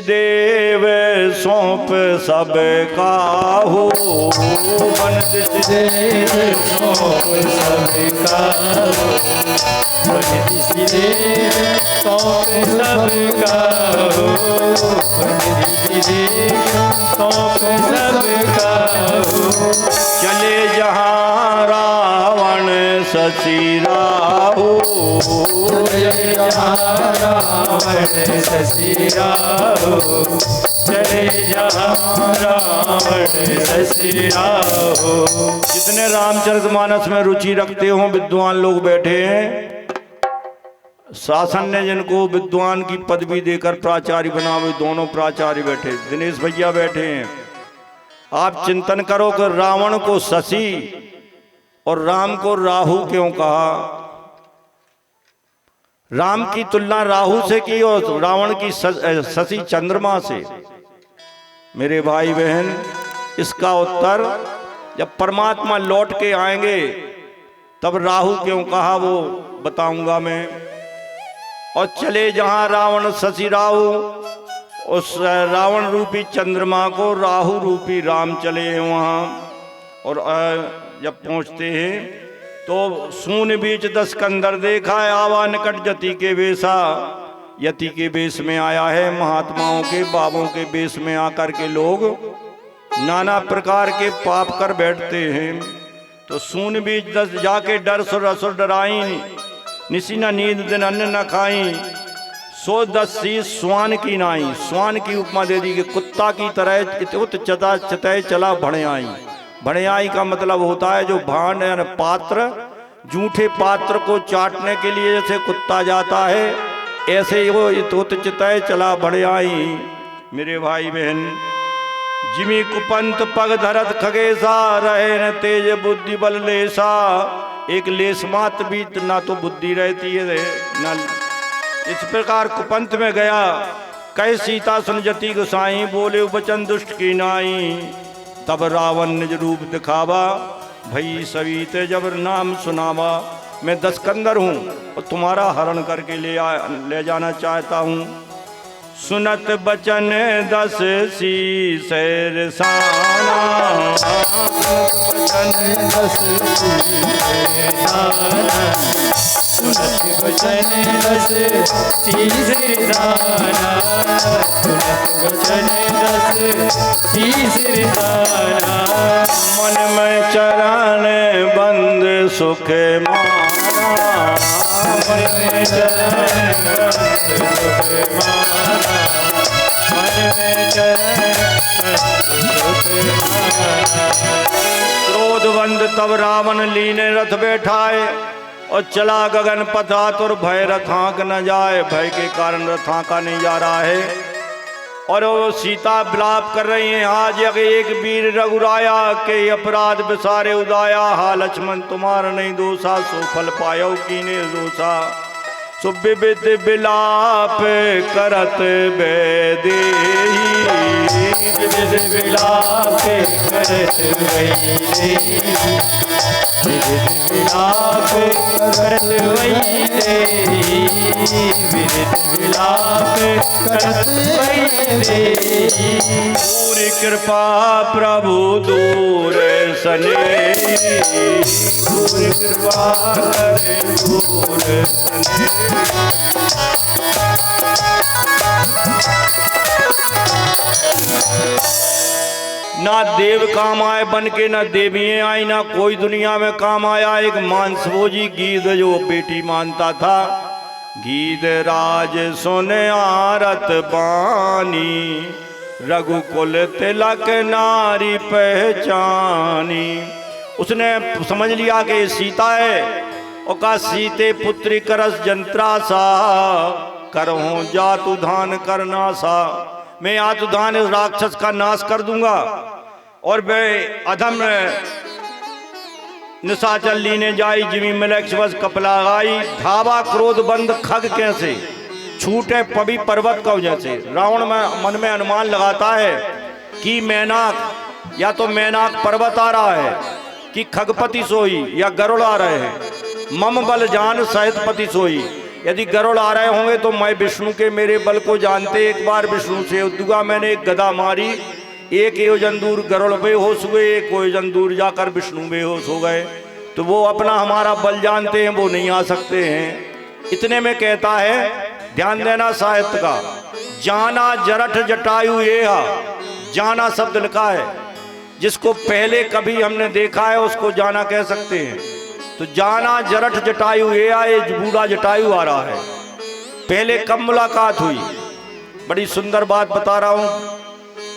देव सौंप सब काहू, बंदिश देव सौंप सब काहू, बंदिश देव सौंप सब काहू, बंदिश देव सौंप सब काहू। चले जहाँ रावण शशि राहु, चले जहाँ रावण शशि राहु, चले जहाँ रावण शशि राहु। जितने रामचरितमानस में रुचि रखते हो विद्वान लोग बैठे हैं। शासन ने जिनको विद्वान की पदवी देकर प्राचार्य बना, वे दोनों प्राचार्य बैठे, दिनेश भैया बैठे हैं। आप चिंतन करो कि रावण को शशि और राम को राहु क्यों कहा। राम की तुलना राहु से की और रावण की शशि चंद्रमा से। मेरे भाई बहन, इसका उत्तर जब परमात्मा लौट के आएंगे तब राहु क्यों कहा वो बताऊंगा मैं। और चले जहां रावण शशि राहु, उस रावण रूपी चंद्रमा को राहु रूपी राम चले वहां। और जब पहुंचते हैं तो सून बीच 10 कंदर देखा है, आवा निकट जति के वेशा। यति के वेश में आया है, महात्माओं के बाबों के वेश में आकर के लोग नाना प्रकार के पाप कर बैठते हैं। तो सून बीच 10 जाके डर सुर असुर डराई, निसी न नींद दिन अन्न न खाई, सो 10 शीश स्वान की नाई। स्वान की उपमा दे दी कि कुत्ता की तरह उत चता चतय चला भणयाई। भणयाई का मतलब होता है जो भांड यानी पात्र, जूठे पात्र को चाटने के लिए जैसे कुत्ता जाता है, ऐसे वो उत चतय चला भणयाई। मेरे भाई बहन, जिमी कुपंत पग धरत खगेसा, रहे न तेज बुद्धि बल लेसा। एक लेस मात्र भी ना तो बुद्धि रहती है न। इस प्रकार कुपंथ में गया, कह सीता सुन जति गोसाई, बोले वचन दुष्ट की नाई। तब रावण निज रूप दिखावा, भई सविते जब नाम सुनावा। मैं 10 कंदर हूँ और तुम्हारा हरण करके ले जाना चाहता हूँ। सुनत बचन 10 शीश रसाना, बचन 10 सुनत बचन 10 शीश रसाना, सुनत बचन 10 शीश रसाना। मन में चरण बंद सुख माना, मन में चरण बंद सुख माना, मन में चरण सुख माना। क्रोधवंत तब रावण लीने रथ बैठाए, और चला गगन पथात और भय रथांक न जाए। भय के कारण रथांका नहीं जा रहा है। और वो सीता विलाप कर रही हैं, आज एक वीर रघुराया के अपराध बिसारे उदाया। हा लक्ष्मण तुम्हारा नहीं दोषा, सो फल पायो कीने दोषा। सुविविध विलाप करत बेदेही, विविध विलाप करत बेदेही, विविध विलाप करत बेदेही, विविध विलाप करत बेदेही। पूरी कृपा प्रभु दूर सनेही, पूरी कृपा करे दूर सनेही। ना देव काम आए बन के, ना देवियाँ आई, ना कोई दुनिया में काम आया। एक मानसभोजी गीध जो बेटी मानता था, गीध राज सोने आरत बानी, रघुकुल तिलक नारी पहचानी। उसने समझ लिया कि सीता है, और कहा सीते पुत्री करस जंत्रासा, करहूं जातुधान करना सा। मैं आतुधान इस राक्षस का नाश कर दूंगा, और मैं अधम निशाचल लीने जाई, जिमी मिलक्ष्वस कपला गाई। धावा क्रोध बंद खग कैसे, छूटे पवि पर्वत का जैसे। रावण में मन में अनुमान लगाता है कि मैनाक या तो मैनाक पर्वत आ रहा है, कि खगपति सोई या गरुड़ आ रहे हैं। मम बल जान सहित पति सोई, यदि गरुड़ आ रहे होंगे तो मैं विष्णु के मेरे बल को जानते एक बार विष्णु से उद्दुगा मैंने एक गदा मारी, एक योजन दूर गरुड़ बेहोश हुए, एक योजन दूर जाकर विष्णु बेहोश हो गए। तो वो अपना हमारा बल जानते हैं, वो नहीं आ सकते हैं। इतने में कहता है, ध्यान देना साहित्य का, जाना जरठ जटायु ये जाना शब्द लिखा है, जिसको पहले कभी हमने देखा है उसको जाना कह सकते हैं। तो जाना जरठ जटायु ये बूढ़ा जटायु आ रहा है। पहले कब मुलाकात हुई? बड़ी सुंदर बात बता रहा हूं,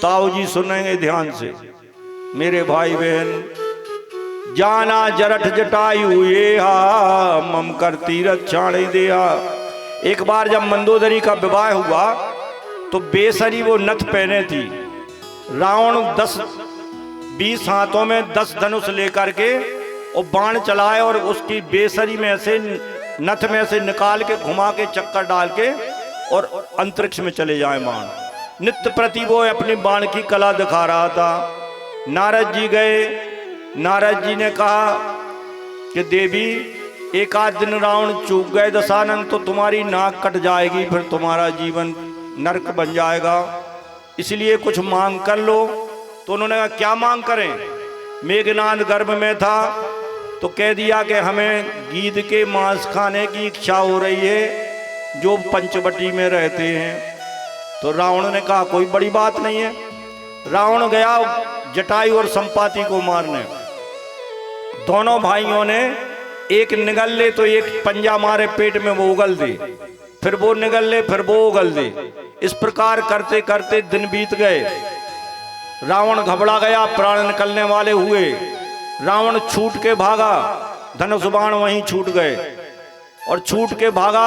ताऊ जी सुनेंगे ध्यान से मेरे भाई बहन। जाना जरठ जटायु ये मम कर तीरथ छाणे देहा। एक बार जब मंदोदरी का विवाह हुआ तो बेसरी वो नथ पहने थी। रावण 10-20 हाथों में 10 धनुष लेकर के और बाण चलाए और उसकी बेसरी में से नथ में से निकाल के घुमा के चक्कर डाल के और अंतरिक्ष में चले जाए बाण। नित्य प्रति वो अपनी बाण की कला दिखा रहा था। नारद जी गए, नारद जी ने कहा कि देवी एक आध दिन रावण चूक गए दशानन तो तुम्हारी नाक कट जाएगी, फिर तुम्हारा जीवन नरक बन जाएगा, इसलिए कुछ मांग कर लो। तो उन्होंने कहा क्या मांग करें? मेघनाद गर्भ में था तो कह दिया कि हमें गीध के मांस खाने की इच्छा हो रही है जो पंचवटी में रहते हैं। तो रावण ने कहा कोई बड़ी बात नहीं है। रावण गया जटायु और संपाति को मारने। दोनों भाइयों ने एक निगल ले तो एक पंजा मारे पेट में, वो उगल दे, फिर वो निगल ले, फिर वो उगल दे। इस प्रकार करते करते दिन बीत गए। रावण घबरा गया, प्राण निकलने वाले हुए। रावण छूट के भागा, धनुष बाण वहीं छूट गए और छूट के भागा।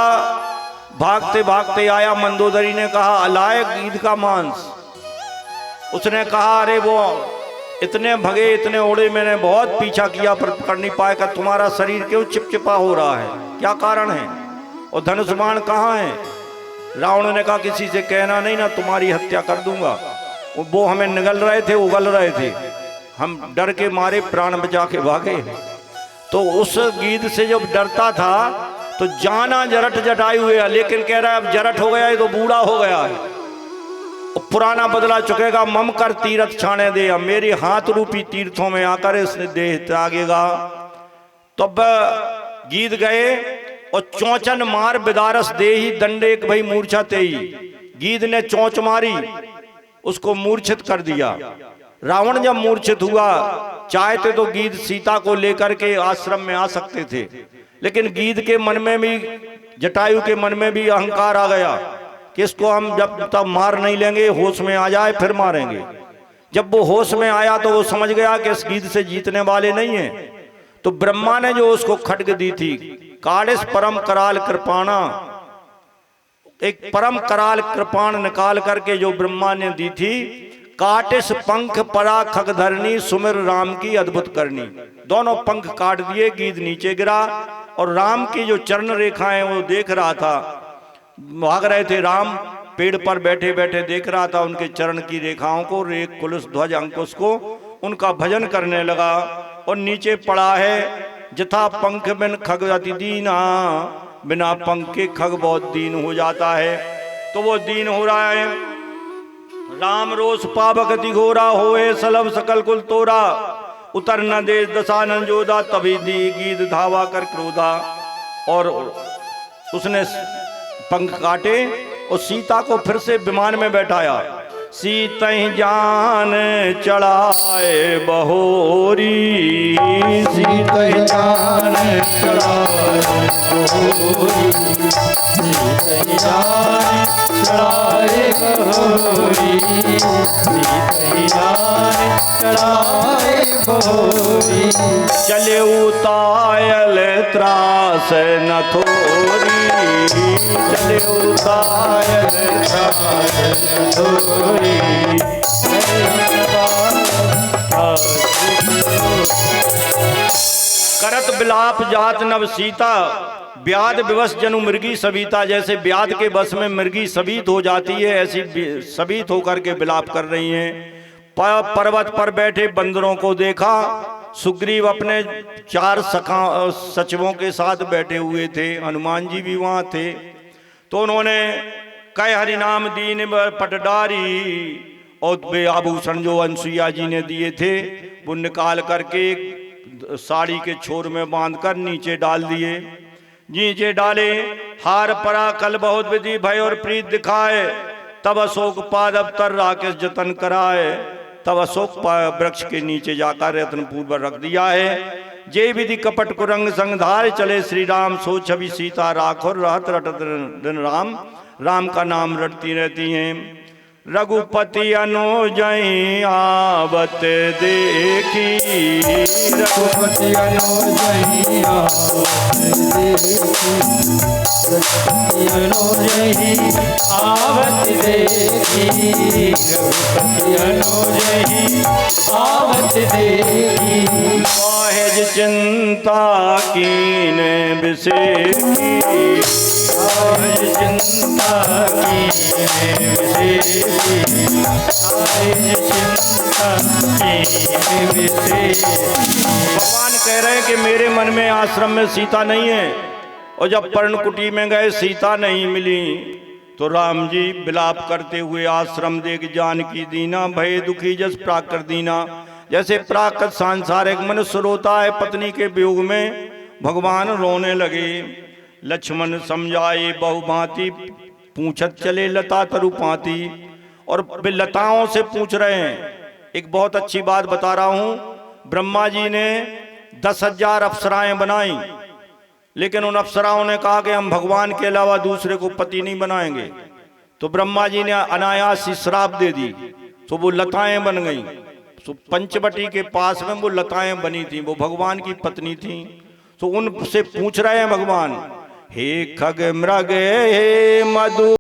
भागते भागते आया, मंदोदरी ने कहा अलाय गीध का मांस। उसने कहा अरे वो इतने भगे इतने उड़े, मैंने बहुत पीछा किया पर पकड़ नहीं पाया। कि तुम्हारा शरीर क्यों चिपचिपा हो रहा है, क्या कारण है? और धनुष बाण कहाँ है? रावण ने कहा किसी से कहना नहीं ना, तुम्हारी हत्या कर दूंगा। वो हमें निगल रहे थे, उगल रहे थे, हम डर के मारे प्राण बचा के भागे। तो उस गीध से जब डरता था तो जाना जरठ जटायु है, लेकिन कह रहा है अब जरठ हो गया है तो बूढ़ा हो गया है, पुराना बदला चुकेगा। मम कर तीरथ छाने दे, अब मेरे हाथ रूपी तीर्थों में आकर इसने देह त्यागेगा। तब गीत गए और चौचन मार बिदारस दे ही दंडे भाई मूर्छा ते ही। गीत ने चौंच मारी, उसको मूर्छित कर दिया। रावण जब मूर्छित हुआ, चाहते तो गीत सीता को लेकर के आश्रम में आ सकते थे, लेकिन गीत के मन में भी, जटायु के मन में भी अहंकार आ गया कि इसको हम जब तक मार नहीं लेंगे, होश में आ जाए फिर मारेंगे। जब वो होश में आया तो वो समझ गया कि इस गीत से जीतने वाले नहीं हैं। तो ब्रह्मा ने जो उसको खड्ग दी थी, काड़िस परम कराल कृपाणा, एक परम कराल कृपाण निकाल करके जो ब्रह्मा ने दी थी, काटिस पंख परा खगधरनी सुमिर राम की अद्भुत करनी। दोनों पंख काट दिए, गीत नीचे गिरा और राम की जो चरण रेखाएं वो देख रहा था। भाग रहे थे राम, पेड़ पर बैठे बैठे देख रहा था उनके चरण की रेखाओं को, रेख कुलस ध्वज अंकुश को, उनका भजन करने लगा। और नीचे पड़ा है जथा पंख बिन खग अति दीना, बिना पंख के खग बहुत दीन हो जाता है। तो वो दीन हो रहा है। राम रोष पावक दिघोरा होए सलभ सकल कुल तोरा, उतर न दे दशानन जोधा, तभी दी गीत धावा कर क्रोधा। और उसने पंख काटे और सीता को फिर से विमान में बैठाया। सीता जान चढ़ाए बहोरी, सीता जान चढ़ाए बहोरी, सीता जान चढ़ाए बहोरी, सीता जान चढ़ाए बहोरी। चले उतायल त्रास न थोरी, चले उतायल त्रास न थोरी। करत बिलाप जात नव सीता, ब्याद विवश जनु मृगी सविता। जैसे ब्याद के बस में मृगी सवित हो जाती है, ऐसी सवित होकर के बिलाप कर रही हैं। पर्वत पर बैठे बंदरों को देखा सुग्रीव अपने 4 सचिवों के साथ बैठे हुए थे, हनुमान जी भी वहां थे। तो उन्होंने कई हरि नाम दीन पटडारी और वे आभूषण जो अनसुईया जी ने दिए थे वो निकाल करके साड़ी के छोर में बांधकर नीचे डाल दिए। नीचे डाले, हार परा कल बहुत विधि भय और प्रीत दिखाए, तब अशोक पाद अवतर राकेश जतन कराए। तब अशोक वृक्ष के नीचे जाकर रत्न पूर्व रख दिया है। जे विधि कपट कुरंग संधार चले श्री राम, सो छवि सीता राखो रहत रटत दिन राम। राम का नाम रटती रहती हैं। रघुपति अनुजई आवत देखी, रघुपति अनुजई आवत देखी, रघुपति अनुजई आवत देखी, रघुपति अनुजई आवत देखी। काहेज चिंता कीन बिसेखी, काहेज चिंता कीन बिसेखी, काहेज चिंता कीन बिसेखी। भगवान कह रहे हैं कि मेरे मन में आश्रम में सीता नहीं है। और जब पर्णकुटी में गए सीता नहीं मिली तो राम जी विलाप करते हुए आश्रम देख जानकी दीना, भय दुखी जस प्राकृत दीना। जैसे प्राकृत सांसारिक मनुष्य रोता है पत्नी के वियोग में, भगवान रोने लगे। लक्ष्मण समझाए बहुभांति, पूछत चले लता तरुपाती। और वे लताओं से पूछ रहे हैं। एक बहुत अच्छी बात बता रहा हूं, ब्रह्मा जी ने 10,000 अप्सराएं बनाई, लेकिन उन अप्सराओं ने कहा कि हम भगवान के अलावा दूसरे को पति नहीं बनाएंगे। तो ब्रह्मा जी ने अनायास ही श्राप दे दी, तो वो लताएं बन गई। तो पंचवटी के पास में वो लताएं बनी थी, वो भगवान की पत्नी थी। तो उनसे पूछ रहे हैं भगवान, हे खग मृग हे मधु